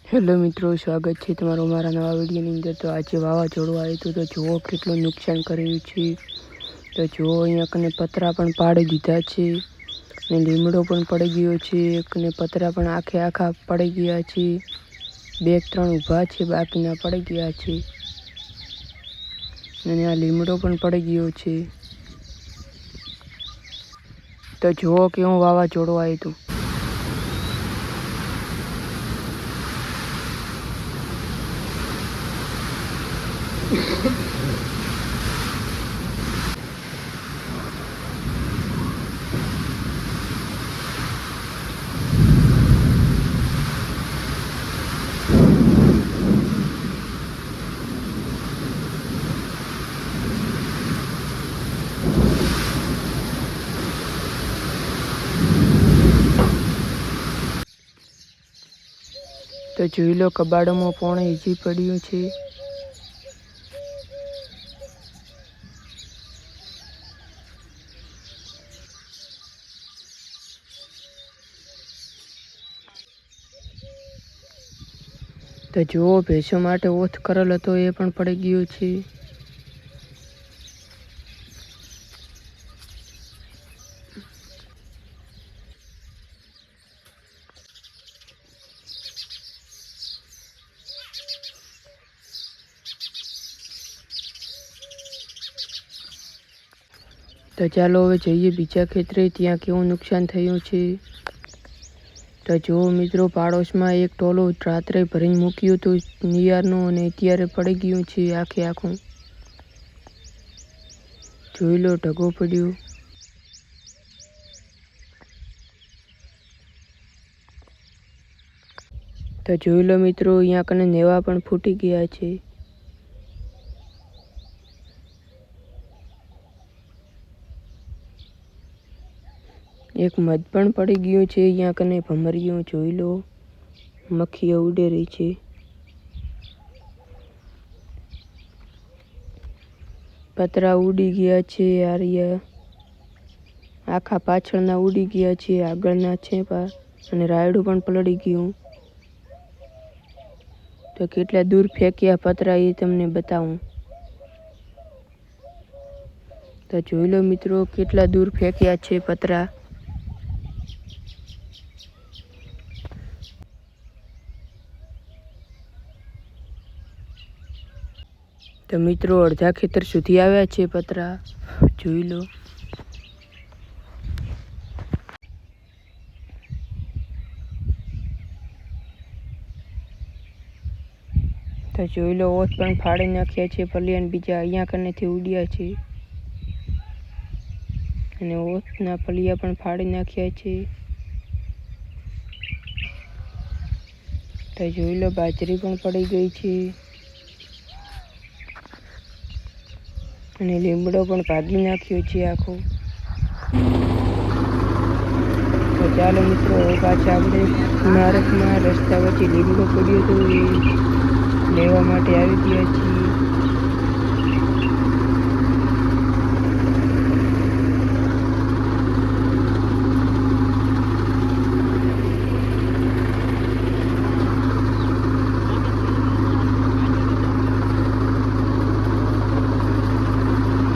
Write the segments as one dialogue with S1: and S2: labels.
S1: Hello મિત્રો, સ્વાગત છે તમારું મારા નવા વિડીયોની અંદર। તો આજે વાવાઝોડું આવ્યું હતું, તો જુઓ કેટલું નુકસાન કર્યું છે। તો જુઓ અહીંયા કને પતરા પણ પાડી દીધા છે અને લીમડો પણ પડી ગયો છે, અને પતરા પણ આખા પડી ગયા છે। 2-3 ઊભા છે, બાકીના પડી ગયા છે અને આ લીમડો પણ પડી ગયો છે। તો જુઓ કેવું વાવાઝોડું આવ્યું હતું। તો જોઈ લો, કબાડોમાં પાણી હજી પડ્યું છે। તો જુઓ, ભેંસો માટે ઓથ કરેલ હતો એ પણ પડી ગયો છે। તો ચાલો હવે જઈએ બીજા ખેતરે, ત્યાં કેવું નુકસાન થયું છે। તો જુઓ મિત્રો, પાડોશમાં એક ટોલો રાત્રે ભરીને મૂક્યું હતું નિયારનું, અને અત્યારે પડી ગયું છે આખું। જોઈ લો, ઢગો પડ્યો। તો જોઈ લો મિત્રો, અહીંયા કને નેવા પણ ફૂટી ગયા છે। એક મધ પણ પડી ગયું છે અહીંયા કને, ભમરિયું જોઈ લો, મક્ખીઓ ઉડે રહી છે। પતરા ઉડી ગયા છે, આખા પાછળના ઉડી ગયા છે, આગળના છે અને રાયડું પણ પલળી ગયું। તો કેટલા દૂર ફેંક્યા પતરા એ તમને બતાવું। તો જોઈ લો મિત્રો, કેટલા દૂર ફેંક્યા છે પતરા। તો મિત્રો, અડધા ખેતર સુધી આવ્યા છે પતરા, જોઈ લો। તો જોઈ લો, ઓથ પણ ફાડી નાખ્યા છે, પલિયાન બીજા અહીંયા કનેથી ઉડ્યા છે અને ઓથના પલિયા પણ ફાડી નાખ્યા છે। તો જોઈ લો, બાજરી પણ પડી ગઈ છે અને લીમડો પણ ભાગી નાખ્યો છે આખો। તો ચાલો મિત્રો, હવે પાછા આપણે ઇમારતમાં રસ્તા વચ્ચે લીમડો પડ્યો હતો એ લેવા માટે આવી ગયા છીએ।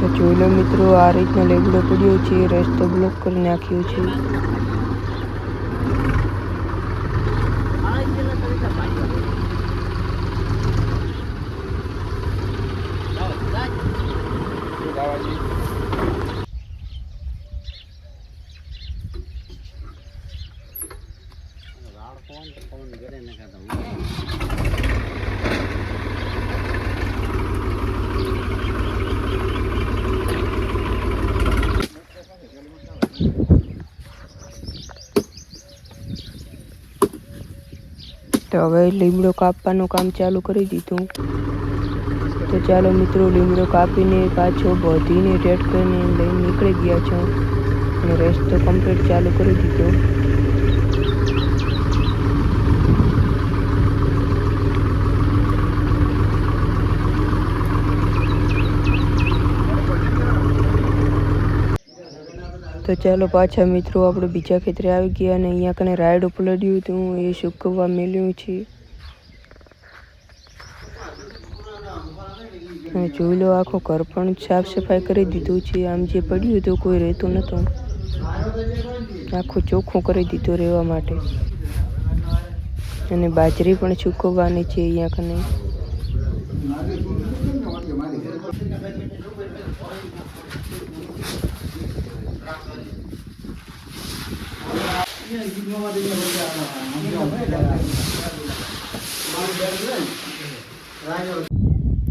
S1: તો જોઈ લો મિત્રો, આ રીતનો લીમડો પડ્યો છે, રસ્તો બ્લોક કરી નાખ્યો છે। તો હવે લીમડો કાપવાનું કામ ચાલુ કરી દીધું। તો ચાલો મિત્રો, લીમડો કાપીને પાછો બોધીને રેડ કરીને લઈને નીકળી ગયા છો અને રસ્તો કમ્પ્લીટ ચાલુ કરી દીધો। તો ચાલો પાછા મિત્રો આપણે બીજા ખેતરે આવી ગયા અને અહીંયા કને રાયડું પલળ્યું હતું એ સૂકવવા મેલ્યું છે। અને જોઈ લો આખું ઘર પણ સાફ સફાઈ કરી દીધું છે. આમ જે પડ્યું હતું કોઈ રહેતું નહોતું, આખું ચોખ્ખું કરી દીધું રહેવા માટે. અને બાજરી પણ સૂકવવાની છે અહીંયા કને.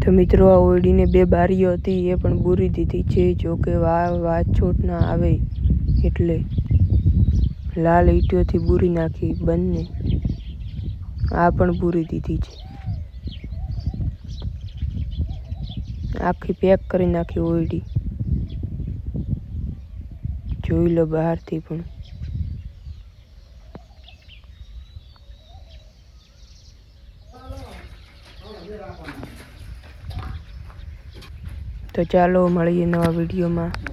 S1: તો મિત્રો આ ઓરડીને 2 બારીઓ હતી એ પણ બૂરી દીધી છે. જો કે વાછોટ ના આવે એટલે લાલ ઈંટોથી બૂરી નાખી બંને. આ પણ બૂરી દીધી છે, આખી પેક કરી નાખી ઓરડી. જોઈ લો બહારથી પણ. તો ચાલો મળીએ નવા વિડીયોમાં.